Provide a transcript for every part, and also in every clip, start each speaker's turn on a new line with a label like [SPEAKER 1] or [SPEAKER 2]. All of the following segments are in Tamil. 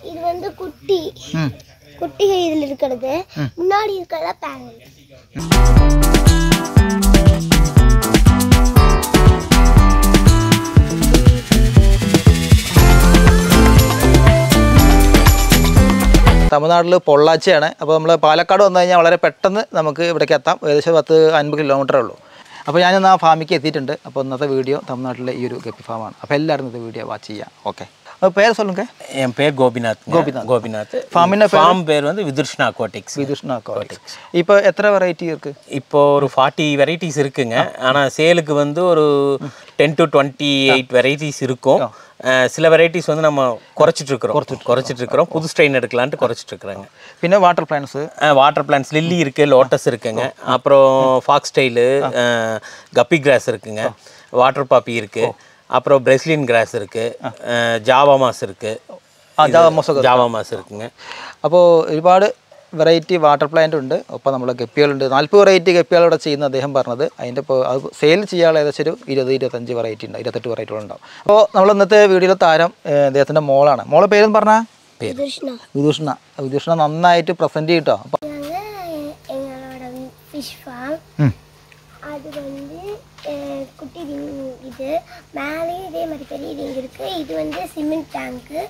[SPEAKER 1] இது வந்து குட்டி குட்டி இதில் இருக்கிறது, முன்னாடி இருக்கிறதா பேரண்ட்.
[SPEAKER 2] തമിഴ്നാട്ടിൽ പൊള്ളാച്ചിയാണ്. അപ്പോൾ നമ്മൾ പാലക്കാട് വന്നു കഴിഞ്ഞാൽ വളരെ പെട്ടെന്ന് നമുക്ക് ഇവിടേക്ക് എത്താം. ഏകദേശം 10-50 കിലോമീറ്ററേ ഉള്ളൂ. അപ്പോൾ ഞാനിന്ന് ആ ഫാമിലേക്ക് എത്തിയിട്ടുണ്ട്. അപ്പോൾ ഇന്നത്തെ വീഡിയോ തമിഴ്നാട്ടിലെ ഈ ഒരു ഗപ്പി ഫാമാണ്. അപ്പോൾ എല്ലാവരും ഇന്നത്തെ വീഡിയോ വാച്ച് ചെയ്യാം. ഓക്കെ, അപ്പോൾ പേര് சொல்லுங்க.
[SPEAKER 3] என் பேர் கோபிநாத். ஃபார்ம் பேர் வந்து விதுர்ஷ்ணா அக்வாட்டிக்ஸ்.
[SPEAKER 2] இப்போ எத்தனை வெரைட்டி இருக்கு?
[SPEAKER 3] இப்போ ஒரு 40 வெரைட்டிஸ் இருக்குங்க. ஆனால் சேலுக்கு வந்து ஒரு 10 to 28 வெரைட்டிஸ் இருக்கும். சில வெரைட்டிஸ் வந்து நம்ம குறைச்சிட்டு இருக்கிறோம். புது ஸ்ட்ரெயின் எடுக்கலான்ட்டு குறைச்சிட்டு இருக்கிறாங்க.
[SPEAKER 2] பின்ன வாட்டர் பிளான்ட்ஸ் லில்லி இருக்குது, லோட்டஸ் இருக்குங்க, அப்புறம் ஃபாக்ஸ் டெயிலு, கப்பி கிராஸ் இருக்குங்க, வாட்டர் பாப்பி இருக்குது, அப்புறம் பிரஸ்லின் கிராஸ் இருக்குது, ஜாவா மாஸ் இருக்குங்க. அப்போது ഒരുപാട് വെറൈറ്റി വാട്ടർ പ്ലാന്റ് ഉണ്ട്. ഒപ്പം നമ്മൾ ഗപ്പികളുണ്ട്. 40 വെറൈറ്റി ഗപ്പികൾ ഇവിടെ ചെയ്യുന്ന അദ്ദേഹം പറഞ്ഞത്. അതിൻ്റെ ഇപ്പോൾ അത് സെയിൽ ചെയ്യാനുള്ള ഏകദേശം ഒരു 20-25 വെറൈറ്റി ഉണ്ട്, 28 വെറൈറ്റികളുണ്ടാവും. അപ്പോൾ നമ്മൾ ഇന്നത്തെ വീഡിയോയിലെ താരം അദ്ദേഹത്തിൻ്റെ മോളാണ്. മോളെ പേരെന്ന് പറഞ്ഞാൽ വിദുഷ്ണ നന്നായിട്ട് പ്രസൻറ്റ് ചെയ്യട്ടോ. അപ്പോൾ
[SPEAKER 1] எங்களோட ஃபிஷ் ஃபார்ம் அது வந்து குட்டி ரிங், இது மேலே இதே மாதிரி பெரிய ரிங் இருக்குது. இது வந்து சிமெண்ட் டேங்க்கு.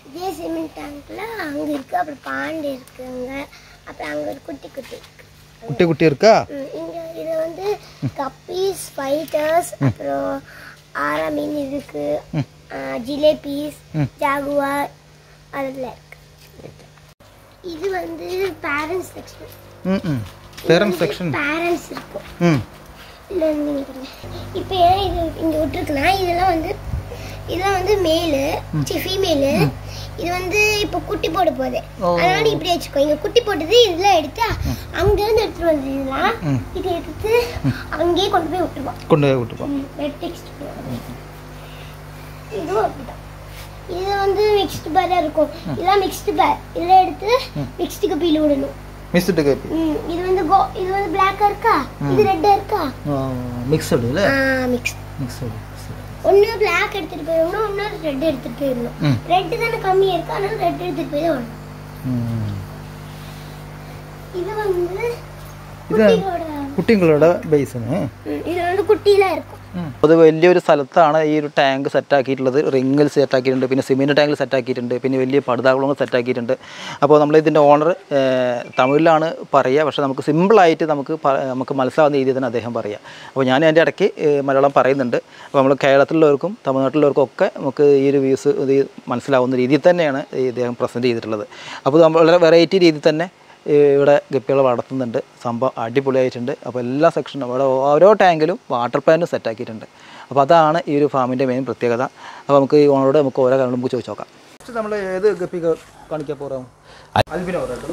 [SPEAKER 1] இதே சிமெண்ட் டேங்க்கில் அங்கே இருக்குது. அப்புறம் பாண்டு இருக்குங்க. அப்புறம் அங்கே ஒரு குட்டி
[SPEAKER 2] இருக்கா.
[SPEAKER 1] இங்கே இது வந்து கப்பீஸ், ஃபைட்டர்ஸ், அப்புறம் ஆரா மீன் இருக்குது, ஜிலேபீஸ், ஜாகுவார் அதில் இருக்கு. இது வந்து பேரண்ட்ஸ் இருக்கும். இல்லை நீங்கள் இப்போ ஏன் இது இங்கே விட்டுருக்குன்னா இதெல்லாம் வந்து மேலு ஃபீமேலு. இது வந்து இப்போ குட்டி போட போகுது, அதனால இப்படி வச்சுக்கோ. இங்கே குட்டி போட்டது இதெல்லாம் எடுத்து அங்கேருந்து எடுத்துட்டு வந்து இதெல்லாம் இது எடுத்து அங்கேயே கொண்டு போய் விட்டுருவோம். இதுவும் அப்படிதான். இது வந்து மிக்ஸ்டு பேராக இருக்கும். இதெல்லாம் மிக்ஸ்டு பேர். இதெல்லாம் எடுத்து மிக்ஸ்டு கப்பியில் விடணும். இது வந்து பிளாக்கா இருக்கா, இது ரெட்டா இருக்கா,
[SPEAKER 2] மிக்ஸ்டு இல்ல,
[SPEAKER 1] மிக்ஸ்டு. ஒன்று பிளாக் எடுத்துகிட்டு போயிடணும், இன்னொரு ரெட் எடுத்துகிட்டு போயிடணும். ரெட்டு தானே கம்மியாக இருக்குது, அதனால ரெட் எடுத்துகிட்டு போய் தான் வரணும். இது வந்து
[SPEAKER 2] കുട്ടികളുടെ ബേസിന്
[SPEAKER 1] ഇത് வந்து കുട്ടിയിലാണ് இருக்கும்.
[SPEAKER 2] അത് വലിയൊരു സ്ഥലത്താണ് ഈ ഒരു ടാങ്ക് സെറ്റാക്കിയിട്ടുള്ളത്. റിങ്ങിൽ സെറ്റാക്കിയിട്ടുണ്ട്, പിന്നെ സിമെൻറ്റ് ടാങ്കിൽ സെറ്റാക്കിയിട്ടുണ്ട്, പിന്നെ വലിയ പടുതാകുളങ്ങൾ സെറ്റാക്കിയിട്ടുണ്ട്. അപ്പോൾ നമ്മൾ ഇതിൻ്റെ ഓണർ തമിഴിലാണ് പറയുക, പക്ഷേ നമുക്ക് സിമ്പിളായിട്ട് നമുക്ക് മനസ്സിലാവുന്ന രീതിയിൽ തന്നെ അദ്ദേഹം പറയുക. അപ്പോൾ ഞാൻ അതിൻ്റെ ഇടയ്ക്ക് മലയാളം പറയുന്നുണ്ട്. അപ്പോൾ നമ്മൾ കേരളത്തിലുള്ളവർക്കും തമിഴ്നാട്ടിലുള്ളവർക്കും ഒക്കെ നമുക്ക് ഈ ഒരു വ്യൂസ് ഇത് മനസ്സിലാവുന്ന രീതിയിൽ തന്നെയാണ് ഇദ്ദേഹം പ്രസൻറ്റ് ചെയ്തിട്ടുള്ളത്. അപ്പോൾ നമ്മൾ വളരെ വെറൈറ്റി രീതിയിൽ തന്നെ ഇവിടെ ഗപ്പികളെ വളർത്തുന്നുണ്ട്. സംഭവം അടിപൊളിയായിട്ടുണ്ട്. അപ്പോൾ എല്ലാ സെക്ഷനും ഇവിടെ ഓരോ ടാങ്കിലും വാട്ടർ പ്ലാന്റ് സെറ്റാക്കിയിട്ടുണ്ട്. അപ്പോൾ അതാണ് ഈ ഒരു ഫാമിൻ്റെ മെയിൻ പ്രത്യേകത. അപ്പോൾ നമുക്ക് ഈ ഓണറോട് നമുക്ക് ഓരോ കാര്യങ്ങളും നമുക്ക് ചോദിച്ചു നോക്കാം. നമ്മൾ ഏത് ഗപ്പി കാണിക്കാൻ പോകാം? Albino
[SPEAKER 3] red,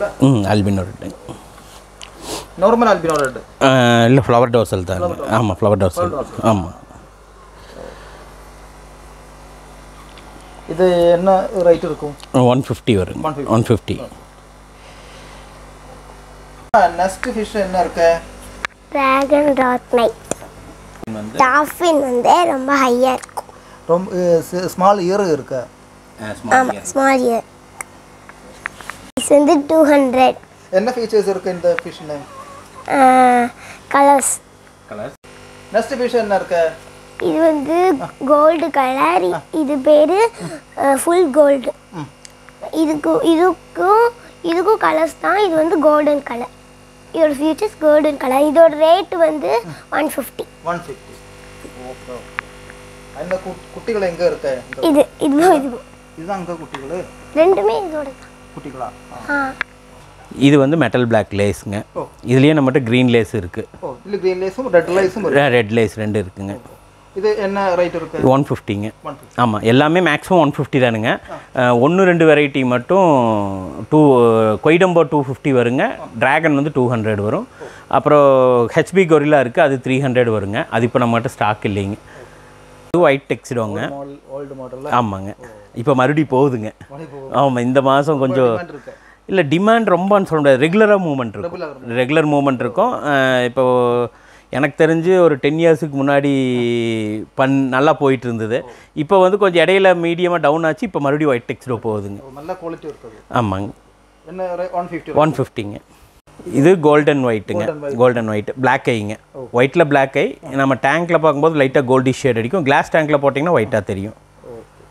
[SPEAKER 2] normal albino red
[SPEAKER 3] இல்லை ஃப்ளவர் டோசல் தான். ஆமாம், ஃப்ளவர் டோசல். ஆமாம்.
[SPEAKER 2] இது என்ன ரேட் இருக்கும்?
[SPEAKER 3] 150 வரும். 150.
[SPEAKER 2] நெக்ஸ்ட் ஃபிஷ் என்ன இருக்கு?
[SPEAKER 1] Dragon rock night. டால்ஃபின் வந்து ரொம்ப ஹையா இருக்கும்.
[SPEAKER 2] ரொம்ப ஸ்மால் இயர் இருக்கு.
[SPEAKER 1] ஆமா, ஸ்மால் இயர். இது வந்து 200.
[SPEAKER 2] என்ன ஃபீச்சர்ஸ் இருக்கு இந்த ஃபிஷ்ல?
[SPEAKER 1] கலர்ஸ்.
[SPEAKER 2] நெக்ஸ்ட் ஃபிஷ் என்ன இருக்கு?
[SPEAKER 1] இது வந்து கோல்டு கலர். இது பேரு ஃபுல் கோல்டு. இதுக்கும் கலர்ஸ் தான். இது வந்து கோல்டன் கலர். இதோட ஃபியூச்சர்ஸ் கோல்டன் கலர். இதோட ரேட் வந்து 150.
[SPEAKER 2] ஓகே. அந்த குட்டிகள் எங்க இருக்கு? இதுதான் அங்க குட்டிகள்.
[SPEAKER 1] ரெண்டுமே இதோட
[SPEAKER 2] குட்டிகளா?
[SPEAKER 3] இது வந்து மெட்டல் பிளாக் லேஸ்ங்க. இதுலயே நம்மகிட்ட கிரீன் லேஸ் இருக்கு.
[SPEAKER 2] இல்ல கிரீன் லேஸும் ரெட் லேஸும் இருக்கு.
[SPEAKER 3] ரெட் லேஸ் ரெண்டு இருக்குங்க.
[SPEAKER 2] இது என்ன ரேட் இருக்கு?
[SPEAKER 3] 150ங்க. ஆமாம், எல்லாமே மேக்ஸிமம் 150 தானுங்க. 1-2 வெரைட்டி மட்டும் கொய்டம்போ 250 வருங்க. டிராகன் வந்து 200 வரும். அப்புறம் ஹெச்பி கொரில்லா இருக்குது, அது 300 வருங்க. அது இப்போ நம்மகிட்ட ஸ்டாக் இல்லைங்க. இது ஒயிட் டெக்ஸிடோங்க. ஆமாங்க, இப்போ மறுபடியும் போகுதுங்க. ஆமாம், இந்த மாதம் கொஞ்சம் இல்லை டிமாண்ட் ரொம்பன்னு சொல்ல முடியாது. ரெகுலர் மூவ்மெண்ட் இருக்கும். இப்போது எனக்கு தெரிஞ்சு ஒரு 10 இயர்ஸுக்கு முன்னாடி நல்லா போயிட்டு இருந்தது. இப்போ வந்து கொஞ்சம் இடையில மீடியமாக டவுன் ஆச்சு. இப்போ மறுபடியும் ஒயிட் டெக்ஸ்டோ போகுதுங்க.
[SPEAKER 2] நல்ல குவாலிட்டி இருக்குது.
[SPEAKER 3] ஆமாங்க.
[SPEAKER 2] என்ன 150?
[SPEAKER 3] 150ங்க. இது கோல்டன் ஒயிட்டுங்க. கோல்டன் ஒயிட் பிளாக் ஐங்க. ஒயிட்டில் பிளாக் ஐ. நம்ம டேங்க்கில் பார்க்கும்போது லைட்டாக கோல்டிஷ் ஷேட் அடிக்கும். கிளாஸ் டேங்க்கில் போட்டிங்கன்னா ஒயிட்டாக தெரியும்.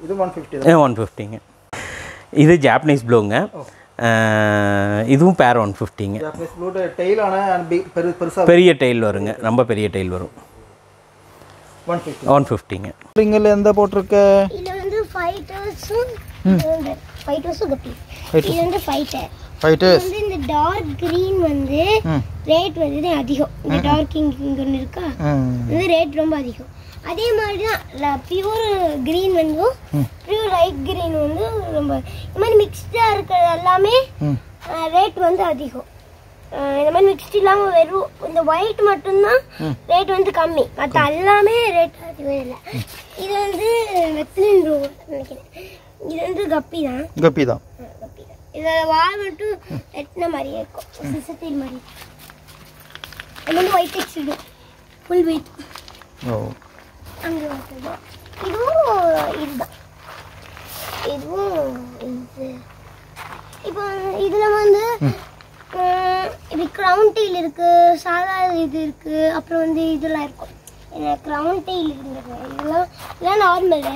[SPEAKER 2] இது 150.
[SPEAKER 3] 150ங்க. இது ஜாப்பனீஸ் ப்ளூங்க. இதுவும் பேர் 150ங்க.
[SPEAKER 2] ஜாப்பனீஸ் ப்ளூ டெயில்
[SPEAKER 3] பெரிய டெயில் வருங்க. ரொம்ப பெரிய டெயில் வரும். 150ங்க.
[SPEAKER 2] ரிங்கில் எந்த போட்டிருக்க?
[SPEAKER 1] இது வந்து ஃபைட்டர்ஸும் கப்பி. இது வந்து ஃபைட்டர்ஸ். வந்து இந்த டார்க் கிரீன் வந்து ரேட் வந்து அதிகம். இந்த டார்க் இங்க ஒன்று இருக்கா, வந்து ரேட் ரொம்ப அதிகம். அதே மாதிரி தான் பியூர் கிரீன் வந்து பியூர் லைட் கிரீன் வந்து ரொம்ப இந்த மாதிரி மிக்ஸ்டாக இருக்கிறது எல்லாமே ரேட் வந்து அதிகம். இந்த மாதிரி மிக்ஸ்ட் இல்லாமல் வெறும் இந்த ஒயிட் மட்டும்தான் ரேட் வந்து கம்மி. மற்ற எல்லாமே ரேட் அதிகம் இல்லை. இது வந்து வெத்லின் ப்ளூ நினைக்கிறேன். இது வந்து கப்பி தான்.
[SPEAKER 2] கப்பி தான்.
[SPEAKER 1] இதோட வால் மட்டும் வெட்டின மாதிரியே இருக்கும், சிசத்தில் மாதிரி. அது வந்து ஒயிட் டெக்ஸ்ட் ஃபுல் வெயிட். அங்கே இதுவும் இதுதான். இதுவும் இது. இப்போ இதில் வந்து இது க்ரௌன் டெயில் இருக்குது, சாதாரண இது இருக்குது, அப்புறம் வந்து இதெல்லாம் இருக்கும். என்ன க்ரௌன் டெயில் இருந்தது இதெல்லாம் நார்மலு.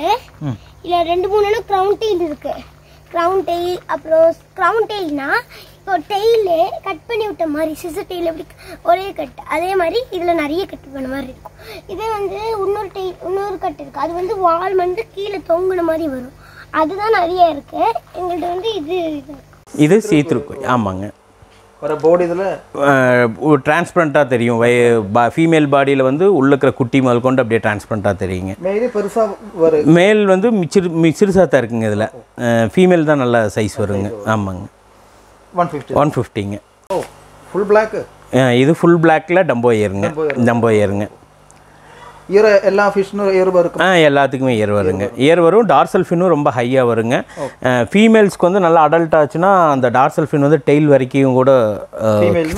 [SPEAKER 1] இல்லை 2-3 க்ரௌன் டெயில் இருக்குது. க்ரௌன் டெயில் அப்புறம் க்ரௌன் டெயில்னா இப்போ டெயிலே கட் பண்ணி விட்ட மாதிரி, சிசர் டெயில் எப்படி ஒரே கட், அதே மாதிரி இதில் நிறைய கட் பண்ண மாதிரி இருக்கும். இதே வந்து இன்னொரு கட் இருக்குது, அது வந்து வால் வந்து கீழே தொங்குன மாதிரி வரும். அதுதான் நிறைய இருக்குது. எங்கள்கிட்ட வந்து இது
[SPEAKER 3] சீத்ரு. ஆமாங்க.
[SPEAKER 2] வர பாடி இதில்
[SPEAKER 3] டிரான்ஸ்பரண்ட்டாக தெரியும். ஃபீமேல் பாடியில் வந்து உள்ள இருக்கிற குட்டி முதல் கொண்டு அப்படியே டிரான்ஸ்பரண்ட்டாக தெரியுங்க. மேல் வந்து சிறுசாக தான் இருக்குங்க. இதில் ஃபீமேல் தான் நல்ல சைஸ் வருங்க. ஆமாங்க. 150ங்க.
[SPEAKER 2] Full black.
[SPEAKER 3] இது ஃபுல் பிளாக்கில் டம்போ ஏருங்க.
[SPEAKER 2] இயர் எல்லா ஃபிஷ்னும் இயர் வரும்.
[SPEAKER 3] எல்லாத்துக்குமே இயர் வருங்க. இயர் வரும். டார்சல் ஃபின்னும் ரொம்ப ஹையாக வருங்க. ஃபீமேல்ஸ்க்கு வந்து நல்லா அடல்ட் ஆச்சுன்னா அந்த டார்சல் ஃபின் வந்து டெயில் வரைக்கும் கூட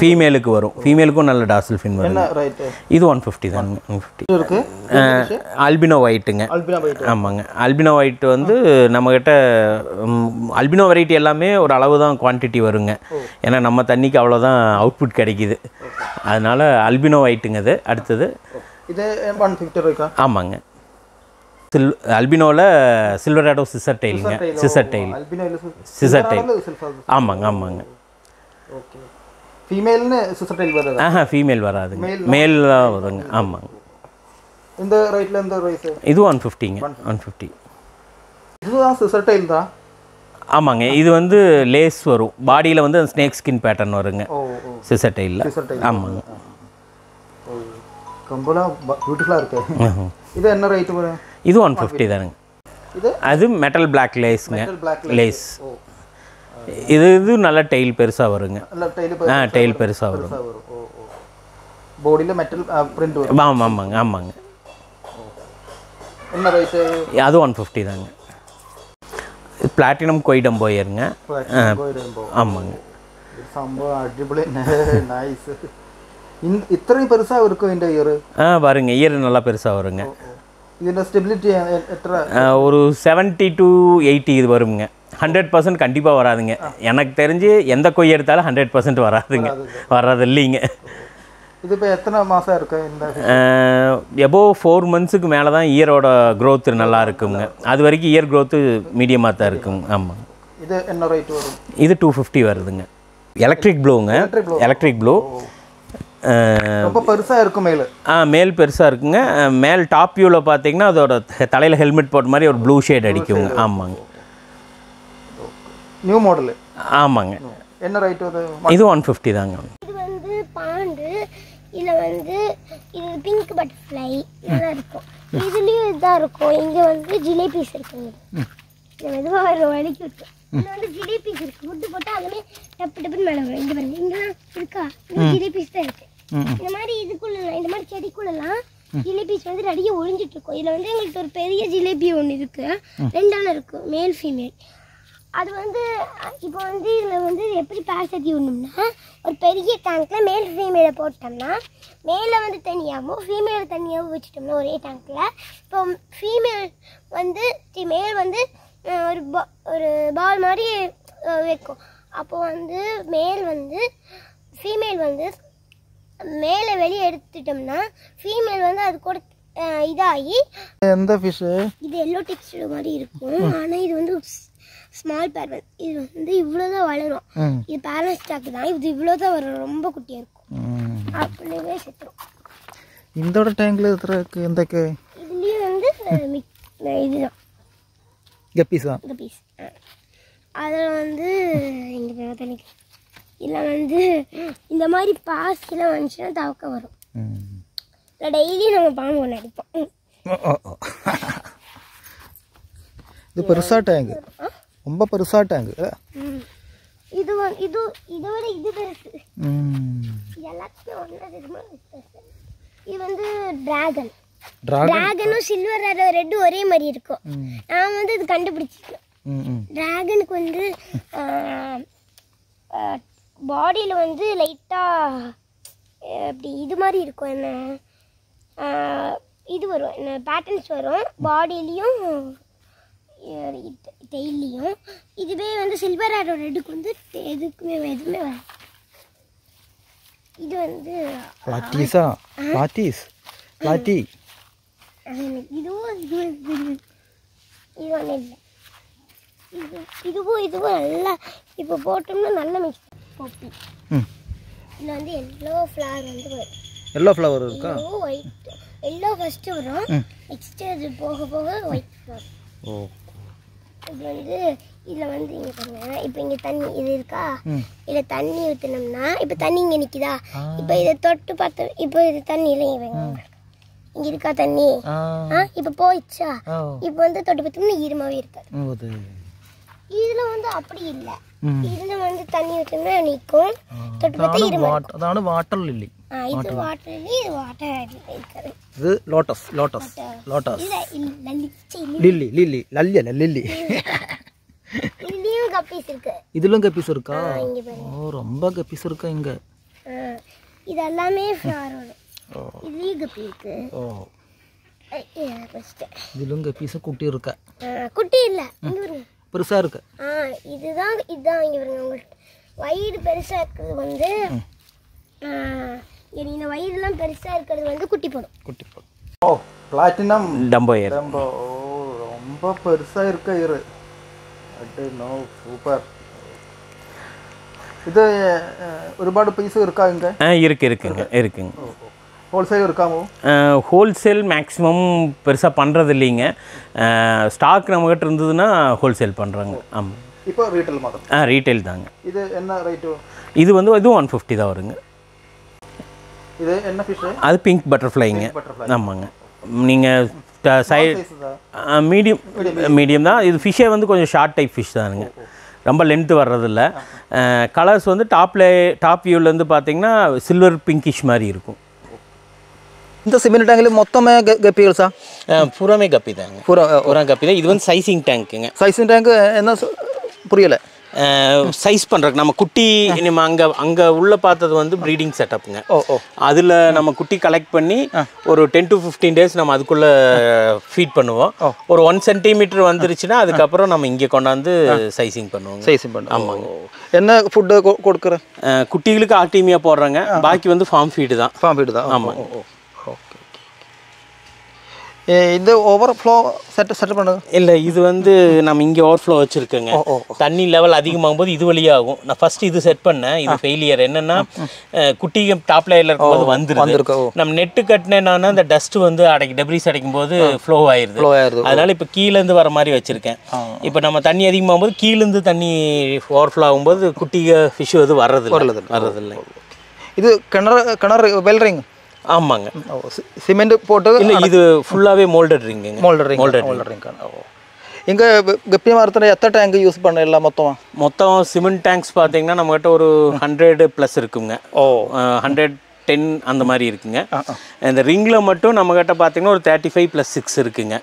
[SPEAKER 3] ஃபீமேலுக்கு வரும். ஃபீமேலுக்கும் நல்ல டார்சல் ஃபின் வரும். இது 150 தானுங்க. 150. அல்பினோ ஒயிட்டுங்க. ஆமாங்க. அல்பினோ ஒயிட் வந்து நம்மக்கிட்ட அல்பினோ வெரைட்டி எல்லாமே ஒரு அளவு தான் குவான்டிட்டி வருங்க. ஏன்னா நம்ம தண்ணிக்கு அவ்வளோதான் அவுட்புட் கிடைக்கிது. அதனால் அல்பினோ ஒயிட்டுங்க. இது அடுத்தது
[SPEAKER 2] இது 150 இருக்கா?
[SPEAKER 3] ஆமாங்க. அல்பினோவில் சில்வராடோ சிசர் டெயிலுங்க. Scissor tail. Scissor tail. ஆமாங்க.
[SPEAKER 2] ஓகே. ஃபீமேல்னு சிசர் டெயில் வருது?
[SPEAKER 3] ஃபீமேல் வராதுங்க. மேல் தான் வருங்க. ஆமாங்க.
[SPEAKER 2] இந்த ரைட்டில் இந்த ரைஸ்
[SPEAKER 3] இது 150ங்க. 150.
[SPEAKER 2] இதுதான் சிசர் டெயில் தான்.
[SPEAKER 3] ஆமாங்க. இது வந்து லேஸ் வரும். பாடியில் வந்து ஸ்னேக் ஸ்கின் பேட்டர்ன் வருங்க சிசர் டெயிலில். ஆமாங்க.
[SPEAKER 2] ரொம்பலாம் பியூட்டிஃபுல்லாக இருக்கு. இது என்ன ரேட் வரும்?
[SPEAKER 3] இது 150 தானுங்க.
[SPEAKER 2] இது
[SPEAKER 3] அது மெட்டல் பிளாக் லேஸ்ங்க. லேஸ். இது நல்ல டெயில் பெருசாக வருங்க. டெயில் பெருசாக வரும்.
[SPEAKER 2] பாடியில் மெட்டல் பிரிண்ட் வரும்.
[SPEAKER 3] ஆமாங்க.
[SPEAKER 2] என்ன ரேட்டு?
[SPEAKER 3] அது 150 தாங்க. பிளாட்டினம் கொய்டம்போ ஏருங்க. ஆமாங்க.
[SPEAKER 2] சம்பவம் அடிப்படை நைஸ். இத்தனை பெருசாக இருக்கும் இந்த இயர்?
[SPEAKER 3] பாருங்க. இயர் நல்லா பெருசாக வருங்க.
[SPEAKER 2] இதில் ஸ்டெபிலிட்டி
[SPEAKER 3] ஒரு 70 to 80 இது வருங்க. 100% கண்டிப்பாக வராதுங்க. எனக்கு தெரிஞ்சு எந்த கொய் எடுத்தாலும் 100% வராதுங்க. வராது இல்லைங்க.
[SPEAKER 2] இது இப்போ எத்தனை மாதம் இருக்கு? இந்த
[SPEAKER 3] எபோவ் 4 monthsக்கு மேலே தான் இயரோட க்ரோத் நல்லா இருக்குங்க. அது வரைக்கும் இயர் க்ரோத்து மீடியமாக தான் இருக்குங்க. ஆமாம்.
[SPEAKER 2] இது என்ன ரேட் வரும்?
[SPEAKER 3] இது 250 வருதுங்க. எலக்ட்ரிக் ப்ளூங்க. எலக்ட்ரிக் ப்ளூ
[SPEAKER 2] ரொம்ப பெருசாக இருக்கும்.
[SPEAKER 3] மேல் பெருசாக இருக்குங்க. மேல் டாப் வியூவில் பார்த்தீங்கன்னா அதோட தலையில் ஹெல்மெட் போட்ட மாதிரி ஒரு ப்ளூ ஷேட் அடிக்குங்க. ஆமாங்க.
[SPEAKER 2] New model.
[SPEAKER 3] ஆமாங்க.
[SPEAKER 2] என்ன ரேட் வருது?
[SPEAKER 3] இது 150 தாங்க.
[SPEAKER 1] இது வந்து பாண்டு. இதில் வந்து இது பிங்க் பட்டர்ஃப்ளை நல்லா இருக்கும். இதுலேயும் இதாக இருக்கும். இங்கே வந்து ஜிலேபிஸ் இருக்குங்க. இது மெதுவாக ஒரு வலிக்கு விட்டு இதில் வந்து ஜிலேபிஸ் இருக்குது. ஃபுட்டு போட்டால் அதுலேயே டப்புன்னு மேலே வரும். இங்கே பாருங்க, இங்கெல்லாம் இருக்கா? இங்கே ஜிலேபிஸ் தான் இருக்குது. இந்த மாதிரி இதுக்குள்ளலாம், இந்த மாதிரி செடிக்குள்ளலாம் ஜிலேபிஸ் வந்து நிறைய ஒழிஞ்சிட்டு இருக்கும். இதில் வந்து எங்களுக்கு ஒரு பெரிய ஜிலேபி ஒன்று இருக்குது. 2 இருக்குது, மேல் ஃபீமேல். அது வந்து இப்போ வந்து இதில் வந்து எப்படி பாசத்தி விடணும்னா ஒரு பெரிய டேங்க்கில் மேல் ஃபீமேலை போட்டோம்னா மேலே வந்து தனியாகவும் ஃபீமேல் தனியாகவும் வச்சுட்டோம்னா ஒரே டேங்க்கில் இப்போ ஃபீமேல் வந்து மேல் வந்து ஒரு பால் மாதிரி வைக்கும். அப்போ வந்து மேல் வந்து ஃபீமேல் வந்து மேலே வெளியே எடுத்துட்டோம்னா ஃபீமேல் வந்து அது கூட இதாகி
[SPEAKER 2] எந்த ஃபிஷ்ஷு
[SPEAKER 1] இது எல்லோ டெக்ஸ்டர் மாதிரி இருக்கும். ஆனால் இது வந்து ஸ்மால் பேரல். இது வந்து இவ்வளோதான் வளரும். இது பேரல் ஸ்டாக் தான். இது இவ்வளோதான் வரும். ரொம்ப குட்டியாக இருக்கும். அப்படியே செத்துரும்.
[SPEAKER 2] இந்த டேங்க்ல எத்தனை எந்தக்கு
[SPEAKER 1] இதுலேயும் வந்து இதுதான்
[SPEAKER 2] கப்பீஸ் தான்.
[SPEAKER 1] கப்பீஸ். அதில் வந்து இங்கே தனிக்கு இதில் வந்து இந்த மாதிரி பாஸ்கெல்லாம் வந்துச்சுன்னா தவக்க வரும். இல்லை டெய்லி நம்ம பாம்பு ஒன்று அடிப்போம்.
[SPEAKER 2] இது பெருசா டேங்க், ரொம்ப பெருசா டேங்க்.
[SPEAKER 1] இது இது இதோட இது பெருசு. எல்லாத்துக்கும் ஒன்றா தெரியுமா? இது வந்து டிராகன். டிராகனும் சில்வர் ரெட்டும் ஒரே மாதிரி இருக்கும். நான் வந்து இது கண்டுபிடிச்சிருக்கேன். டிராகனுக்கு வந்து பாடியில் வந்து லைட்டாக அப்படி இது மாதிரி இருக்கும். என்ன இது வரும், என்ன பேட்டர்ன்ஸ் வரும் பாடியிலையும் டெய்லியும். இதுவே வந்து சில்வர் ஆரோட ரெட்டுக்கு வந்து எதுக்குமே எதுவுமே வரும். இது வந்து
[SPEAKER 2] பிளாட்டிஸா? பிளாட்டிஸ் பிளாட்டி.
[SPEAKER 1] இதுவும் இது இது ஒன்றும் இல்லை. இதுவும் நல்லா இப்போ போட்டோம்னா நல்ல மிக்ஸ் போப்பி. இதில் வந்து எல்லோ ஃப்ளவர் வந்து வரும்.
[SPEAKER 2] எல்லோ ஃப்ளவர் இருக்கா?
[SPEAKER 1] ஒயிட் எல்லோ ஃபஸ்ட்டு வரும். நெக்ஸ்ட்டு அது போக போக ஒயிட் ஃப்ளவர். இது வந்து இதில் வந்து இங்கே பாருங்க. இப்போ இங்கே தண்ணி இது இருக்கா? இதில் தண்ணி ஊற்றினோம்னா இப்போ தண்ணி இங்கே நிற்கிதா? இப்போ இதை தொட்டு பார்த்து இப்போ இது தண்ணி இல்லை இங்கே இருக்கா தண்ணி? இப்போ போயிடுச்சா? இப்போ வந்து தொட்டு பார்த்தோம்னா ஈரமாகவே இருக்காது. இதில் வந்து அப்படி இல்லை. இதில் வந்து தண்ணி ஊற்றினா நிற்கும். தொட்டு பார்த்தா ஈரமாக.
[SPEAKER 2] அதான வாட்டர் லில்லி.
[SPEAKER 1] இது வாட்டர் லில்லி. இது வாட்டர் இருக்காது.
[SPEAKER 2] இது lotus. Lotus lotus
[SPEAKER 1] lily
[SPEAKER 2] lily லல்லிய லில்லி.
[SPEAKER 1] இதுலயும் கப்பீஸ் இருக்கு.
[SPEAKER 2] இதுலயும் கப்பீஸ் இருக்கா? ஓ, ரொம்ப கப்பீஸ் இருக்கா இங்க.
[SPEAKER 1] இது எல்லாமே ஃப்ளவர் வரும். இதுலயும் கப்பி இருக்கு. ஓ,
[SPEAKER 2] இதுலயும் கப்பீஸ் குட்டி இருக்கா?
[SPEAKER 1] குட்டி இல்ல, இங்க பாருங்க
[SPEAKER 2] பெருசா இருக்கு.
[SPEAKER 1] இதுதான் இங்க பாருங்க. உங்களுக்கு வயிறு பெருசா இருக்குது வந்து இந்த வயிறுலாம் பெருசா இருக்கிறது வந்து குட்டி போடும்.
[SPEAKER 2] ஓ, பிளாட்டினம்
[SPEAKER 3] டம்போயர்.
[SPEAKER 2] டம்போ. ரொம்ப பெருசா இருக்கு இரு. No super. இது ഒരുപാട് പീസ് இருக்கா இங்க?
[SPEAKER 3] இருக்குங்க.
[SPEAKER 2] ஹோல்சேல் இருக்காமோ?
[SPEAKER 3] ஹோல்சேல் மேக்ஸிமம் பெருசாக பண்ணுறது இல்லைங்க. ஸ்டாக் நம்மகிட்ட இருந்ததுன்னா ஹோல்சேல் பண்ணுறாங்க. ஆமாம்.
[SPEAKER 2] இப்போ ரீட்டைல் மாதம்?
[SPEAKER 3] ரீட்டைல் தாங்க.
[SPEAKER 2] இது என்ன ரேட்டு?
[SPEAKER 3] இது வந்து இதுவும் 150 தான் வருங்க.
[SPEAKER 2] இது என்ன ஃபிஷ்?
[SPEAKER 3] அது பிங்க் பட்டர்ஃப்ளைங்க. ஆமாங்க. நீங்கள் மீடியம் தான். இது ஃபிஷ்ஷே வந்து கொஞ்சம் ஷார்ட் டைப் ஃபிஷ் தானுங்க. ரொம்ப லென்த்து வர்றதில்ல. கலர்ஸ் வந்து டாப் வியூலேருந்து பார்த்தீங்கன்னா சில்வர் பிங்கிஷ் மாதிரி இருக்கும்.
[SPEAKER 2] இந்த சிமெண்ட் டேங்கில் மொத்தமே கப்பிகள்ஸா?
[SPEAKER 3] பூராமே கப்பி தாங்க. பூரா கப்பி தான். இது வந்து சைசிங் டேங்க்குங்க.
[SPEAKER 2] சைசிங் டேங்க் என்ன புரியலை?
[SPEAKER 3] சைஸ் பண்ணுறக்கு நம்ம குட்டி நம்ம அங்கே உள்ளே பார்த்தது வந்து ப்ரீடிங் செட்டப்புங்க. அதில் நம்ம குட்டி கலெக்ட் பண்ணி ஒரு 10 to 15 days நம்ம அதுக்குள்ளே ஃபீட் பண்ணுவோம். ஒரு 1 centimeter வந்துருச்சுன்னா அதுக்கப்புறம் நம்ம இங்கே கொண்டாந்து சைசிங் பண்ணுவோம். ஆமாங்க.
[SPEAKER 2] என்ன ஃபுட்டு கொடுக்குறேன்?
[SPEAKER 3] குட்டிகளுக்கு ஆர்டிமியா போடுறாங்க. பாக்கி வந்து ஃபார்ம் ஃபீடு தான். ஆமாம்.
[SPEAKER 2] இது ஓவர்ஃப்ளோ செட் பண்ணுங்க.
[SPEAKER 3] இல்லை, இது வந்து நம்ம இங்கே ஓவர்ஃப்ளோ வச்சுருக்கோங்க. தண்ணி லெவல் அதிகமாகும் போது இது வழியாகும். நான் ஃபஸ்ட்டு இது செட் பண்ணேன். இது ஃபெயிலியர். என்னென்னா குட்டிங்க டாப் லேயரில் இருக்கும்போது வந்துருக்கு. நம்ம நெட்டு கட்டினேன்னா அந்த டஸ்ட்டு வந்து டெப்ரிஸ் அடைக்கும் போது ஃப்ளோ ஆயிடுது. அதனால் இப்போ கீழேருந்து வர மாதிரி வச்சுருக்கேன். இப்போ நம்ம தண்ணி அதிகமாகும் போது கீழேருந்து தண்ணி ஓவர்ஃப்ளோ ஆகும்போது குட்டிக ஃபிஷ் வந்து வர்றதில்லை.
[SPEAKER 2] இது கிணறு வெல்ரிங்?
[SPEAKER 3] ஆமாங்க.
[SPEAKER 2] சிமெண்ட் போட்டு
[SPEAKER 3] இல்லை, இது ஃபுல்லாகவே மோல்டட் ரிங்குங்க.
[SPEAKER 2] Moulded ring. இங்கே கப்பி மரத்தில் எத்தனை டேங்க் யூஸ் பண்ணல? மொத்தம்
[SPEAKER 3] சிமெண்ட் டேங்க்ஸ் பார்த்தீங்கன்னா நம்மகிட்ட ஒரு 100+ இருக்குங்க. 110 அந்த மாதிரி இருக்குங்க. இந்த ரிங்கில் மட்டும் நம்மகிட்ட பார்த்தீங்கன்னா ஒரு 35+6 இருக்குங்க.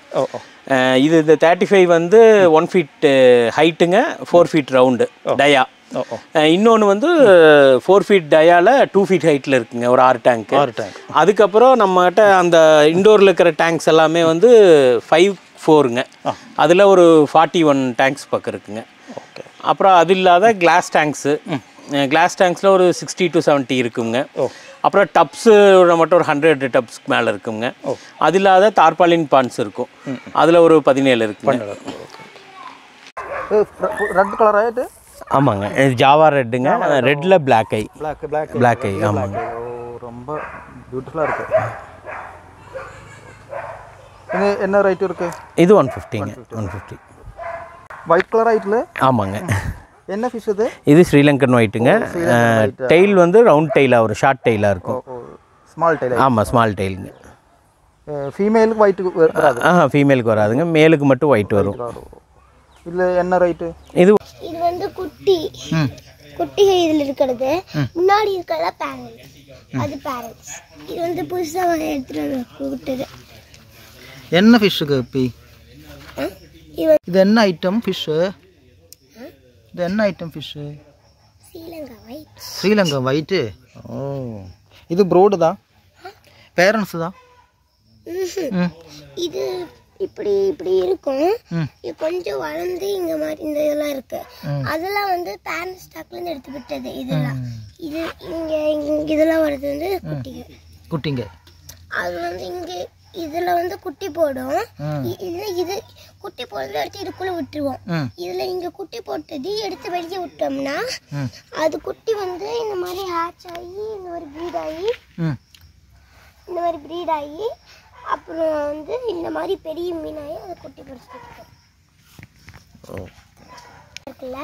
[SPEAKER 3] இது இந்த 35 வந்து 1 feet ஹைட்டுங்க, 4 feet ரவுண்டு டயா. இன்னொன்று வந்து 4 feet டயாவில் 2 feet ஹைட்டில் இருக்குங்க, ஒரு 6 டேங்க்கு. அதுக்கப்புறம் நம்மகிட்ட அந்த இண்டோரில் இருக்கிற டேங்க்ஸ் எல்லாமே வந்து 5-4ங்க. அதில் ஒரு 41 டேங்க்ஸ் பக்கம் இருக்குங்க. அப்புறம் அது இல்லாத கிளாஸ் டேங்க்ஸில் ஒரு 60 to 70 இருக்குங்க. அப்புறம் டப்ஸு மட்டும் ஒரு 100 டப்ஸ்க்கு மேலே இருக்குங்க. அது இல்லாத தார்பாலின் பான்ஸ் இருக்கும், அதில் ஒரு 17 இருக்குங்க.
[SPEAKER 2] ரெட் கலர் ஆகிட்டு
[SPEAKER 3] ஆமாங்க, ஜாவா ரெட்டுங்க, ரெட்டில் பிளாக் ஐ. ஆமாங்க,
[SPEAKER 2] ரொம்ப பியூட்டிஃபுல்லாக இருக்குது. இது என்ன ரேட் இருக்குது?
[SPEAKER 3] இது 150ங்க. 150.
[SPEAKER 2] White colour ஆயிட்டில்.
[SPEAKER 3] ஆமாங்க.
[SPEAKER 2] என்ன ஃபிஷ் இது?
[SPEAKER 3] இது ஸ்ரீலங்கன் ஒயிட்டுங்க. டெயில் வந்து ரவுண்ட் டெயிலாக, ஒரு ஷார்ட் டெயிலாக இருக்கும்.
[SPEAKER 2] Small tail.
[SPEAKER 3] ஆமாம், ஸ்மால் டெயிலுங்க.
[SPEAKER 2] ஃபீமேலுக்கு ஒயிட்டு வராது?
[SPEAKER 3] ஃபீமேலுக்கு வராதுங்க, மேலுக்கு மட்டும் ஒயிட் வரும்.
[SPEAKER 2] இதில் என்ன ரேட்டு?
[SPEAKER 3] இது
[SPEAKER 1] வந்து குட்டி இதில் இருக்கிறது. முன்னாடி இருக்கிறதா பேரண்ட்ஸ், அது பேரண்ட்ஸ். இது வந்து புதுசாக எடுத்துகிட்டு கூப்பிட்டது.
[SPEAKER 2] என்ன ஃபிஷ்ஷுக்கு இப்போ இது என்ன ஐட்டம் ஃபிஷ்ஷு? இது என்ன ஐட்டம் ஃபிஷ்ஷு? ஸ்ரீலங்கா ஒயிட்டு. ஓ, இது ப்ரோடு தான், பேரண்ட்ஸ் தான்.
[SPEAKER 1] இது இப்படி இருக்கும். இது கொஞ்சம் வளர்ந்து இங்க மாதிரி இந்த இதெல்லாம் இருக்கு. அதெல்லாம் வந்து பேரண்ட் ஸ்டாக்ல இருந்து எடுத்து விட்டது. இதெல்லாம் இது இங்க இதெல்லாம் வருது வந்து
[SPEAKER 2] குட்டிங்க.
[SPEAKER 1] அது வந்து இங்க இதுல வந்து குட்டி போடும். இது குட்டி போடுறது எடுத்து இதுக்குள்ள விட்டுருவோம். இதுல இங்க குட்டி போட்டது எடுத்து வெளியே விட்டோம்னா அது குட்டி வந்து இந்த மாதிரி ஹேட்ச் ஆகி இந்த மாதிரி ப்ரீட் ஆகி அப்புறம் வந்து இந்த மாதிரி பெரிய மீனாகி அதை குட்டி பொறிச்சிட்டு இருக்குல்ல,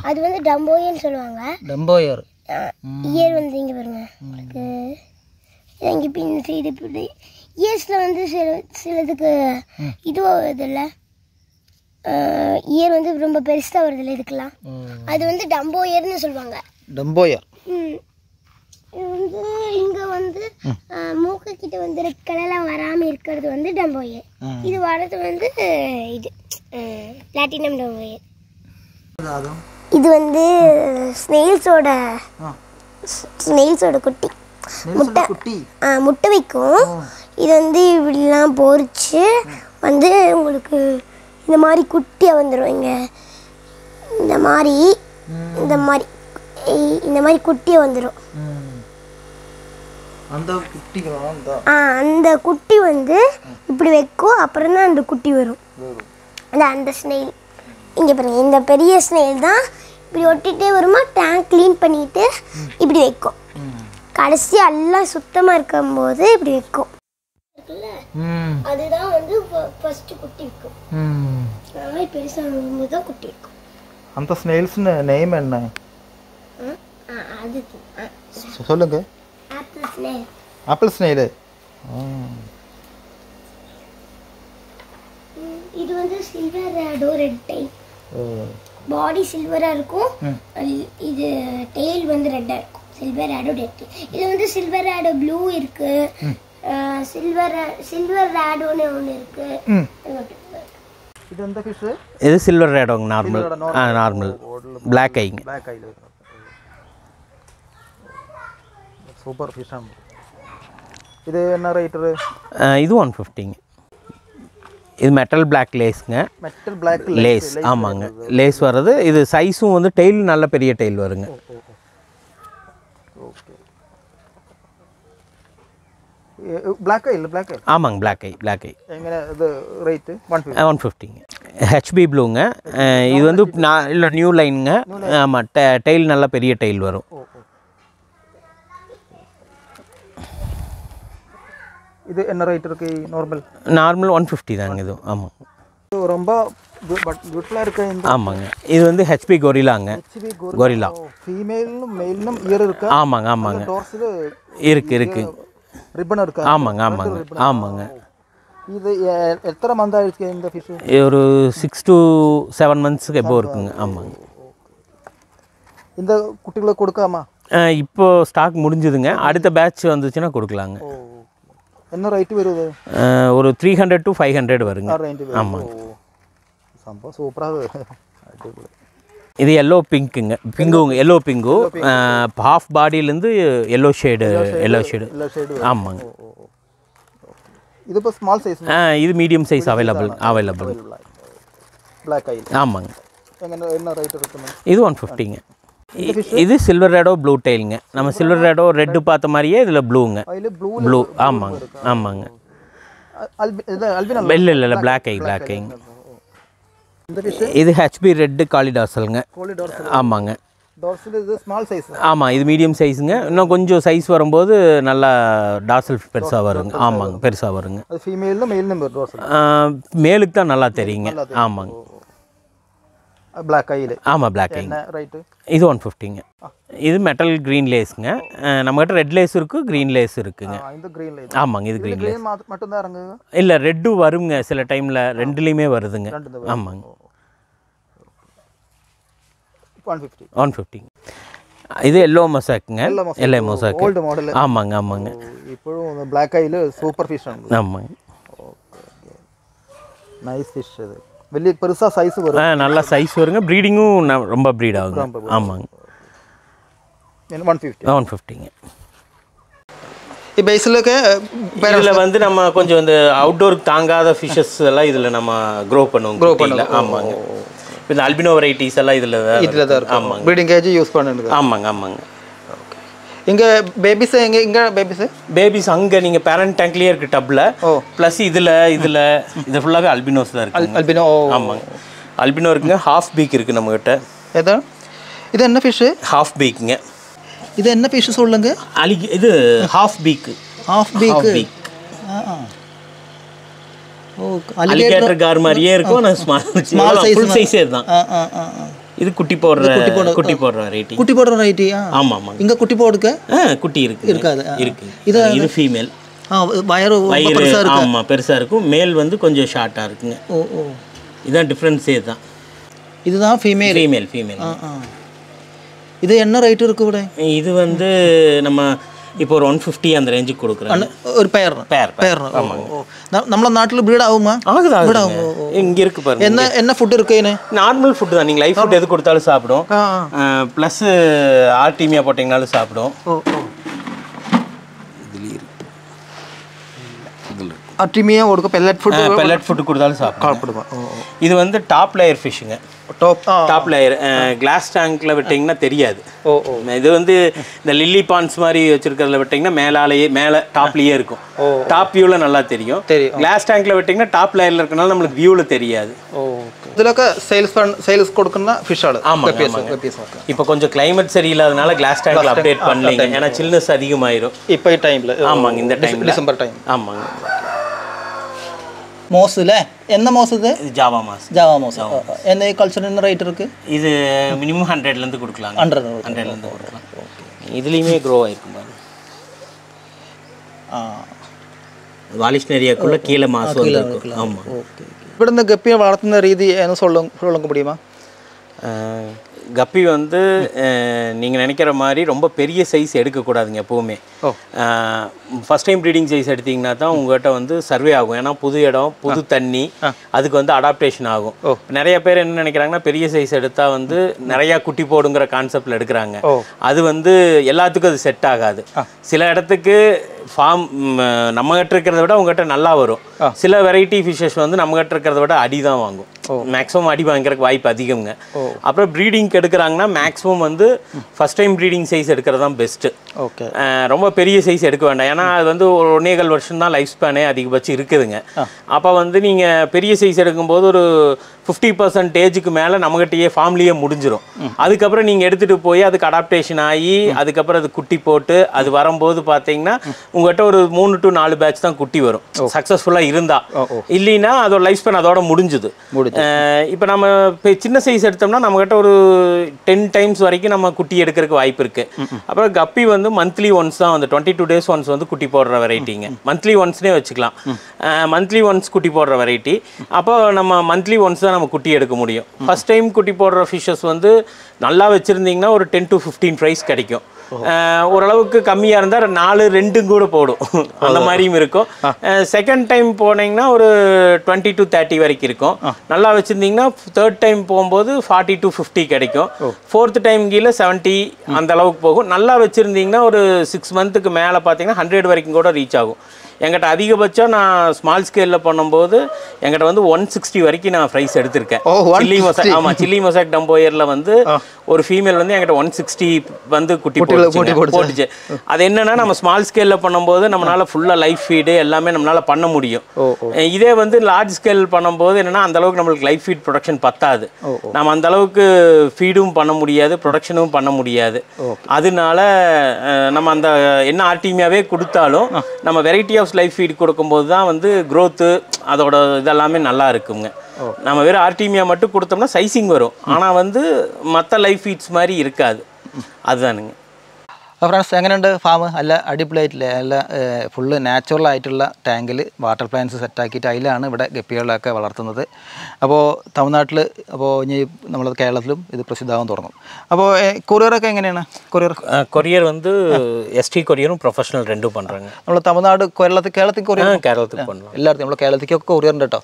[SPEAKER 1] அது வந்து டம்போயர்னு சொல்லுவாங்க. டம்போயர் இயர் வந்து இங்க பாருங்க, உங்களுக்கு இங்கே பின் சைடு இப்படி இயர்ஸில் வந்து சிலதுக்கு இது வருதில்ல, இயர் வந்து ரொம்ப பெருசாக வருதில்ல இதுக்கெல்லாம், அது வந்து டம்போயர்னு சொல்லுவாங்க. டம்போயர். இது வந்து இங்கே வந்து மூக்கு கிட்ட வந்து ரெட் கலர்லாம் வராமல் இருக்கிறது வந்து டம்போயர். இது வர்றது வந்து இது பிளாட்டினம் டம்போயர். இது வந்து ஸ்னெயில்ஸோட குட்டி முட்டை வைக்கும். இது வந்து இப்படிலாம் பொறிச்சு வந்து உங்களுக்கு இந்த மாதிரி குட்டியாக வந்துடுவீங்க. இந்த மாதிரி குட்டியாக வந்துடும். அந்த குட்டி வந்து இப்படி வைக்கும், அப்புறம் தான் அந்த குட்டி வரும். அந்த ஸ்னெயில் இங்கே பாருங்க, இந்த பெரிய ஸ்னெயில் தான் இப்படி ஒட்டிகிட்டே வருமா, டேங்க் க்ளீன் பண்ணிட்டு இப்படி வைக்கும். கடைசி எல்லாம் சுத்தமாக இருக்கும்போது இப்படி வைக்கும். அதுதான் வந்து ஃபர்ஸ்ட் குட்டி வைக்கும். அதனால பெருசாக வரும்போது தான் குட்டி வைக்கும்.
[SPEAKER 2] அந்த ஸ்னெயில்ஸ் நேம் என்ன?
[SPEAKER 1] அது
[SPEAKER 2] சொல்லுங்க. Apple snail.
[SPEAKER 1] இது வந்து சில்வர் ரேடோ ரெட் டைல். பாடி சில்வரா இருக்கும், இது டெயில் வந்து ரெட்டா இருக்கும். Silver rado red. இது வந்து சில்வர் ரேடோ ப்ளூ இருக்கு, சில்வர் ரேடோன்னு ஒன்று இருக்கு.
[SPEAKER 2] இது எந்த ஃபிஷ்?
[SPEAKER 3] இது சில்வர் ரேடோங்க, நார்மல் பிளாக் ஐங்க.
[SPEAKER 2] Super fish. இது என்ன ரேட்டு?
[SPEAKER 3] இது 150ங்க. இது மெட்டல் பிளாக் லேஸுங்க.
[SPEAKER 2] Metal black
[SPEAKER 3] lace. ஆமாங்க, லேஸ் வர்றது. இது சைஸும் வந்து டெயில் நல்ல பெரிய டெயில் வருங்க.
[SPEAKER 2] Black eye.
[SPEAKER 3] ஆமாங்க, பிளாக் ஐ.
[SPEAKER 2] எங்கே இது ரேட்டு?
[SPEAKER 3] 150ங்க. ஹெச்பி ப்ளூங்க. இது வந்து இல்லை நியூ லைனுங்க. ஆமாம், டெயில் நல்ல பெரிய டெயில் வரும்.
[SPEAKER 2] இது என்ன ரேட் இருக்கு?
[SPEAKER 3] நார்மல் 150 தாங்க இது. ஆமாம்,
[SPEAKER 2] ரொம்ப பியூட்டிஃபுல்லாக இருக்கு.
[SPEAKER 3] ஆமாங்க, இது வந்து ஹெச்பி கொரிலாங்க. கொரிலா
[SPEAKER 2] ஃபீமேலும் மேலும் இயர் இருக்கு.
[SPEAKER 3] ஆமாங்க இருக்கு
[SPEAKER 2] ரிப்பன் இருக்கு.
[SPEAKER 3] ஆமாங்க.
[SPEAKER 2] இது எத்தனை மந்த் ஆயிடுச்சு இந்த ஃபிஷ்?
[SPEAKER 3] ஒரு 6 to 7 months எப்போ இருக்குங்க. ஆமாங்க.
[SPEAKER 2] இந்த குட்டிகளை கொடுக்காமா?
[SPEAKER 3] இப்போ ஸ்டாக் முடிஞ்சுதுங்க, அடுத்த பேட்ச் வந்துச்சுன்னா கொடுக்கலாங்க.
[SPEAKER 2] என்ன ரேட் வருது?
[SPEAKER 3] ஒரு 300 to 500 வருங்க. ஆமாங்க.
[SPEAKER 2] சம்பா சூப்பராக
[SPEAKER 3] இது எல்லோ பிங்க்குங்க. பிங்குங்க, எல்லோ பிங்கு. ஹாஃப் பாடியிலேருந்து எல்லோ ஷேடு. ஆமாங்க.
[SPEAKER 2] இது இப்போ ஸ்மால் சைஸ்.
[SPEAKER 3] இது medium size available.
[SPEAKER 2] Black eye.
[SPEAKER 3] ஆமாங்க.
[SPEAKER 2] என்ன ரேட் இருக்குங்க?
[SPEAKER 3] இது 150ங்க. இது சில்வர் ரேடோ ப்ளூ டெயிலுங்க. நம்ம சில்வர் ரேடோ ரெட்டு பார்த்த மாதிரியே இதில் ப்ளூங்க. ப்ளூ. ஆமாங்க. ஆமாங்க. இல்லை பிளாக் ஐங்க. இது ஹெச்பி ரெட்டு காலிடார்சலுங்க. ஆமாங்க.
[SPEAKER 2] Small size.
[SPEAKER 3] ஆமாம், இது மீடியம் சைஸுங்க. இன்னும் கொஞ்சம் சைஸ் வரும்போது நல்லா டார்சல் பெருசாக வருங்க. ஆமாங்க, பெருசாக வருங்க. மேலுக்கு தான் நல்லா தெரியுங்க. ஆமாங்க.
[SPEAKER 2] பிளாக் ஐயில்.
[SPEAKER 3] ஆமாம், பிளாக் ஐ. இது 150ங்க. இது மெட்டல் க்ரீன் லேஸுங்க. நம்மகிட்ட ரெட் லேஸ் இருக்குது, க்ரீன் லேஸ் இருக்குங்க. ஆமாங்க, இது க்ரீன் லேஸ்
[SPEAKER 2] மட்டும்தான் இறங்குங்க.
[SPEAKER 3] இல்லை, ரெட்டும் வருங்க சில டைமில். ரெண்டுலேயுமே வருதுங்க. ஆமாங்க. 150. இது எல்லோ மொசாக்குங்க. Yellow mosaic. ஆமாங்க. ஆமாங்க.
[SPEAKER 2] இப்போது பிளாக் ஐயில் சூப்பர் ஃபிஷ்.
[SPEAKER 3] ஆமாங்க.
[SPEAKER 2] Nice fish. அது வெளியே பெருசாக சைஸ் வரும்.
[SPEAKER 3] நல்லா சைஸ் வருங்க. ப்ரீடிங்கும் ரொம்ப ப்ரீட் ஆகுங்க. ஆமாங்க. 150ங்க.
[SPEAKER 2] இப்போ
[SPEAKER 3] இதில் வந்து நம்ம கொஞ்சம் இந்த அவுட்டோருக்கு தாங்காத ஃபிஷஸ் எல்லாம் இதில் நம்ம க்ரோ பண்ணுவோம். ஆமாங்க. இந்த அல்பினோ வெரைட்டிஸ் எல்லாம் இதில் தான்
[SPEAKER 2] இருக்கும். ஆமாங்க. ப்ரீடிங் கேஜ் யூஸ் பண்ணுங்க.
[SPEAKER 3] ஆமாங்க.
[SPEAKER 2] இங்கே பேபிஸ் இங்கே
[SPEAKER 3] பேபிஸ் அங்கே நீங்கள் பேரண்ட் டேங்க்லேயே இருக்குது டப்பில். ப்ளஸ் இதில் இது ஃபுல்லாகவே அல்பினோஸ் தான் இருக்குது.
[SPEAKER 2] அல்பினோ.
[SPEAKER 3] ஆமாங்க. அல்பினோ இருக்குங்க. ஹாஃப் பீக் இருக்குது நம்மகிட்ட.
[SPEAKER 2] இது என்ன ஃபிஷ்ஷு?
[SPEAKER 3] ஹாஃப் பீக்குங்க.
[SPEAKER 2] இது என்ன ஃபிஷ் சொல்லுங்க?
[SPEAKER 3] இது ஹாஃப் பீக்கு. அலிகேட்டர் கார் மாதிரியே இருக்கும். நான் ஸ்மால் சைஸே தான். இது குட்டி போடுற வெரைட்டி.
[SPEAKER 2] குட்டி போடுற வெரைட்டி.
[SPEAKER 3] ஆமாம்.
[SPEAKER 2] இங்கே குட்டி போடுக்க
[SPEAKER 3] குட்டி இருக்காது. இது ஃபீமேல்.
[SPEAKER 2] வயிறு
[SPEAKER 3] ஆமாம், பெருசாக இருக்கும். மேல் வந்து கொஞ்சம் ஷார்ட்டாக இருக்குங்க. இதுதான் டிஃப்ரென்ஸே தான்.
[SPEAKER 2] இதுதான் ஃபீமேல். இது என்ன ரேட் இருக்கு விட?
[SPEAKER 3] இது வந்து நம்ம இப்போ ஒரு 150 அந்த ரேஞ்சுக்கு கொடுக்குறோம்.
[SPEAKER 2] ஒரு பேர்.
[SPEAKER 3] ஆமாங்க.
[SPEAKER 2] நம்ம நாட்டில் ப்ரீட் ஆகுமா?
[SPEAKER 3] ஆகுது. இங்கே இருக்கு பாருங்க.
[SPEAKER 2] என்ன ஃபுட் இருக்குன்னு?
[SPEAKER 3] நார்மல் ஃபுட்டு தான். நீங்கள் லைஃப் ஃபுட் எது கொடுத்தாலும் சாப்பிடும். ப்ளஸ் ஆர்டிமியா போட்டிங்கனாலும் சாப்பிடும்.
[SPEAKER 2] ஆர்டிமியா கொடுக்க பெல்லட்
[SPEAKER 3] ஃபுட் கொடுத்தாலும் சாப்பிடுவோம். இது வந்து டாப் லேயர் ஃபிஷ்ஷுங்க. டாப் லேயர் கிளாஸ் டேங்க்ல விட்டிங்கன்னா தெரியாது. இது வந்து இந்த லில்லி பான்ஸ் மாதிரி வச்சிருக்கிறதுல விட்டிங்கன்னா மேலே டாப்லேயே இருக்கும். டாப் வியூவில் நல்லா தெரியும். கிளாஸ் டேங்க்ல விட்டிங்கன்னா டாப் லேயரில் இருக்கனால நம்மளுக்கு வியூவில் தெரியாது.
[SPEAKER 2] இதில் சேல்ஸ் கொடுக்கணும்னா ஃபிஷ் ஆடு.
[SPEAKER 3] ஆமாம். இப்போ கொஞ்சம் கிளைமேட் சரியில்லாதனால கிளாஸ் டேங்க்ல அப்டேட் பண்ணலைங்க. ஏன்னா சில்னஸ் அதிகமாயிரும்
[SPEAKER 2] இப்போ டைமில்.
[SPEAKER 3] ஆமாங்க, இந்த டைம்
[SPEAKER 2] டிசம்பர் டைம்.
[SPEAKER 3] ஆமாங்க.
[SPEAKER 2] மோஸில் என்ன மோஸ்? இது
[SPEAKER 3] ஜாவா மோஸ்.
[SPEAKER 2] என்ன கல்ச்சர் என்ன ரேட் இருக்குது?
[SPEAKER 3] இது மினிமம் 100லேருந்து கொடுக்கலாம். 100லேருந்து கொடுக்கலாம். இதுலேயுமே க்ரோ ஆகிருக்கும் பாருங்க. வாலிஷ் ஏரியாக்குள்ளே கீழே மாசு வந்துருக்கும். ஆமாம்.
[SPEAKER 2] இப்படி இந்த கப்பியை வளர்த்துன ரீதி என்ன சொல்லுங்க முடியுமா?
[SPEAKER 3] கப்பி வந்து நீங்கள் நினைக்கிற மாதிரி ரொம்ப பெரிய சைஸ் எடுக்கக்கூடாதுங்க எப்போவுமே. ஃபஸ்ட் டைம் ப்ரீடிங் சைஸ் எடுத்திங்கன்னா தான் உங்கள்கிட்ட வந்து சர்வே ஆகும். ஏன்னா புது இடம், புது தண்ணி, அதுக்கு வந்து அடாப்டேஷன் ஆகும். நிறைய பேர் என்ன நினைக்கிறாங்கன்னா பெரிய சைஸ் எடுத்தால் வந்து நிறையா குட்டி போடுங்கிற கான்செப்டில் எடுக்கிறாங்க. அது வந்து எல்லாத்துக்கும் அது செட் ஆகாது. சில இடத்துக்கு ஃபார்ம் நம்மகிட்ட இருக்கிறத விட உங்கள்கிட்ட நல்லா வரும். சில வெரைட்டி ஃபிஷஸ் வந்து நம்மகிட்ட இருக்கிறத விட அடி தான் வாங்கும். மேக்ஸிமம் அடி வாங்கிறதுக்கு வாய்ப்பு அதிகம்ங்க. அப்புறம் ப்ரீடிங் எடுக்கிறாங்கன்னா மேக்ஸிமம் வந்து ஃபஸ்ட் டைம் ப்ரீடிங் சைஸ் எடுக்கிறது தான் பெஸ்ட்டு. ரொம்ப பெரிய சைஸ் எடுக்க வேண்டாம். ஏன்னா அது வந்து ஒரு 1.25 வருஷம் தான் லைஃப் ஸ்பேனே அதிகபட்சம் இருக்குதுங்க. அப்போ வந்து நீங்கள் பெரிய சைஸ் எடுக்கும்போது ஒரு 50% மேலே நம்மகிட்டயே ஃபார்ம்லேயே முடிஞ்சிடும். அதுக்கப்புறம் நீங்கள் எடுத்துகிட்டு போய் அதுக்கு அடாப்டேஷன் ஆகி அதுக்கப்புறம் அது குட்டி போட்டு அது வரும்போது பார்த்தீங்கன்னா உங்கள்கிட்ட ஒரு 3 to 4 பேட்ச் தான் குட்டி வரும் சக்ஸஸ்ஃபுல்லாக இருந்தால். இல்லைன்னா அதோட லைஃப் ஸ்பேன் அதோட முடிஞ்சுது. இப்போ நம்ம இப்போ சின்ன சைஸ் எடுத்தோம்னா நம்மகிட்ட ஒரு 10 times வரைக்கும் நம்ம குட்டி எடுக்கிறதுக்கு வாய்ப்பு இருக்குது. அப்புறம் கப்பி வந்து மந்த்லி ஒன்ஸ் தான் வந்து 22 days ஒன்ஸ் வந்து குட்டி போடுற வெரைட்டிங்க. மந்த்லி ஒன்ஸ்னே வச்சுக்கலாம். மந்த்லி ஒன்ஸ் குட்டி போடுற வெரைட்டி. அப்போ நம்ம மந்த்லி ஒன்ஸ் தான் நம்ம குட்டி எடுக்க முடியும். ஃபஸ்ட் டைம் குட்டி போடுற ஃபிஷஸ் வந்து நல்லா வச்சுருந்தீங்கன்னா ஒரு 10 to 15 ப்ரைஸ் கிடைக்கும். ஓரளவுக்கு கம்மியாக இருந்தால் 4-2 கூட போடும், அந்த மாதிரியும் இருக்கும். செகண்ட் டைம் போனீங்கன்னா ஒரு 20 to 30 வரைக்கும் இருக்கும். நல்லா வச்சுருந்தீங்கன்னா தேர்ட் டைம் போகும்போது 40 to 50 கிடைக்கும். ஃபோர்த் டைம் கீழே 70 அந்த அளவுக்கு போகும். நல்லா வச்சுருந்தீங்கன்னா ஒரு 6 மந்த்துக்கு மேலே பார்த்தீங்கன்னா 100 வரைக்கும் கூட ரீச் ஆகும். எங்கிட்ட அதிகபட்சம் நான் ஸ்மால் ஸ்கேலில் பண்ணும்போது எங்கிட்ட வந்து 160 வரைக்கும் நான் ப்ரைஸ் எடுத்திருக்கேன். சில்லி மொசாக், ஆமாம், சில்லி மொசாக் டம்போயரில் வந்து ஒரு ஃபீமேல் வந்து எங்கிட்ட 160 வந்து குட்டி போட்டுச்சு. அது என்னன்னா நம்ம ஸ்மால் ஸ்கேலில் பண்ணும்போது நம்மளால ஃபுல்லாக லைஃப் ஃபீடு எல்லாமே நம்மளால பண்ண முடியும். இதே வந்து லார்ஜ் ஸ்கேல் பண்ணும்போது என்னன்னா அந்த அளவுக்கு நம்மளுக்கு லைஃப் ஃபீட் ப்ரொடக்ஷன் பத்தாது. நம்ம அந்த அளவுக்கு ஃபீடும் பண்ண முடியாது, ப்ரொடக்ஷனும் பண்ண முடியாது. அதனால நம்ம அந்த என்ன ஆர்டிமியாவே கொடுத்தாலும் நம்ம வெரைட்டி ஆஃப் லைஃப் ஃபீட் கொடுக்கும்போது தான் வந்து க்ரோத்து அதோட இதெல்லாமே நல்லா இருக்குங்க. நம்ம வெறும் ஆர்டிமியா மட்டும் கொடுத்தோம்னா சைசிங் வரும், ஆனால் வந்து மற்ற லைஃப் ஃபீட்ஸ் மாதிரி இருக்காது. அதுதானுங்க.
[SPEAKER 2] ഫ്രണ്ട്സ് എങ്ങനെയുണ്ട് ഫാം? നല്ല അടിപൊളിയായിട്ടില്ലേ? നല്ല ഫുള്ള് നാച്ചുറൽ ആയിട്ടുള്ള ടാങ്കിൽ വാട്ടർ പ്ലാന്റ്സ് സെറ്റാക്കിയിട്ട് അതിലാണ് ഇവിടെ ഗപ്പികളൊക്കെ വളർത്തുന്നത്. അപ്പോൾ തമിഴ്നാട്ടിൽ, അപ്പോൾ ഇനി നമ്മൾ കേരളത്തിലും ഇത് പ്രസിദ്ധമാകാൻ തുടങ്ങും. അപ്പോൾ കൊറിയറൊക്കെ എങ്ങനെയാണ്?
[SPEAKER 3] കൊറിയർ வந்து எஸ்டி கொரியரும் ப்ரொஃபஷனல் ரெண்டும் பண்ணுறாங்க.
[SPEAKER 2] നമ്മൾ തമിഴ്നാട് കേരളത്തിൽ കൊറിയർ
[SPEAKER 3] பண்ணுறோம்.
[SPEAKER 2] എല്ലായിടത്തും നമ്മൾ കേരളത്തിലേക്കൊക്കെ കൊറിയറുണ്ട് കേട്ടോ.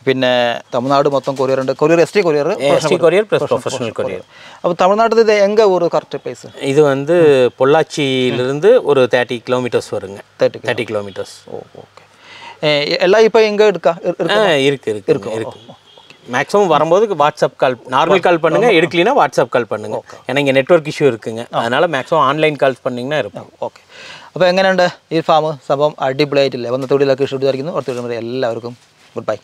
[SPEAKER 2] പിന്നെ തമിഴ്നാട് മൊത്തം കൊറിയറുണ്ട്. Courier ST courier
[SPEAKER 3] plus professional courier.
[SPEAKER 2] அப்போ தமிழ்நாட்டில் இது எங்கே ஒரு கரெக்ட் பிளேஸ்?
[SPEAKER 3] இது வந்து பொள்ளாச்சியிலிருந்து ஒரு 30 கிலோமீட்டர்ஸ் வருங்க. 30 கிலோமீட்டர்ஸ்.
[SPEAKER 2] ஓகே. எல்லாம் இப்போ எங்கே இருக்கா?
[SPEAKER 3] இருக்கு. மேக்ஸிமம் வரும்போது வாட்ஸ்அப் கால், நார்மல் கால் பண்ணுங்க, எடுக்கலைன்னா வாட்ஸ்அப் கால் பண்ணுங்க. ஏன்னா இங்கே நெட்வொர்க் இஷ்யூ இருக்குங்க, அதனால மேக்ஸிமம் ஆன்லைன் കാൽസ് பண்ணிங்கன்னா இருக்கும்.
[SPEAKER 2] ഓക്കെ. അപ്പോൾ എങ്ങനെയുണ്ട് ഈ ഫാം? സംഭവം അടിപൊളിയായിട്ടില്ലേ? വന്ന തൊഴിലൊക്കെ ഇഷ്ടപ്പെട്ട് വിചാരിക്കുന്നു. അടുത്ത എല്ലാവർക്കും ഗുഡ് ബൈ.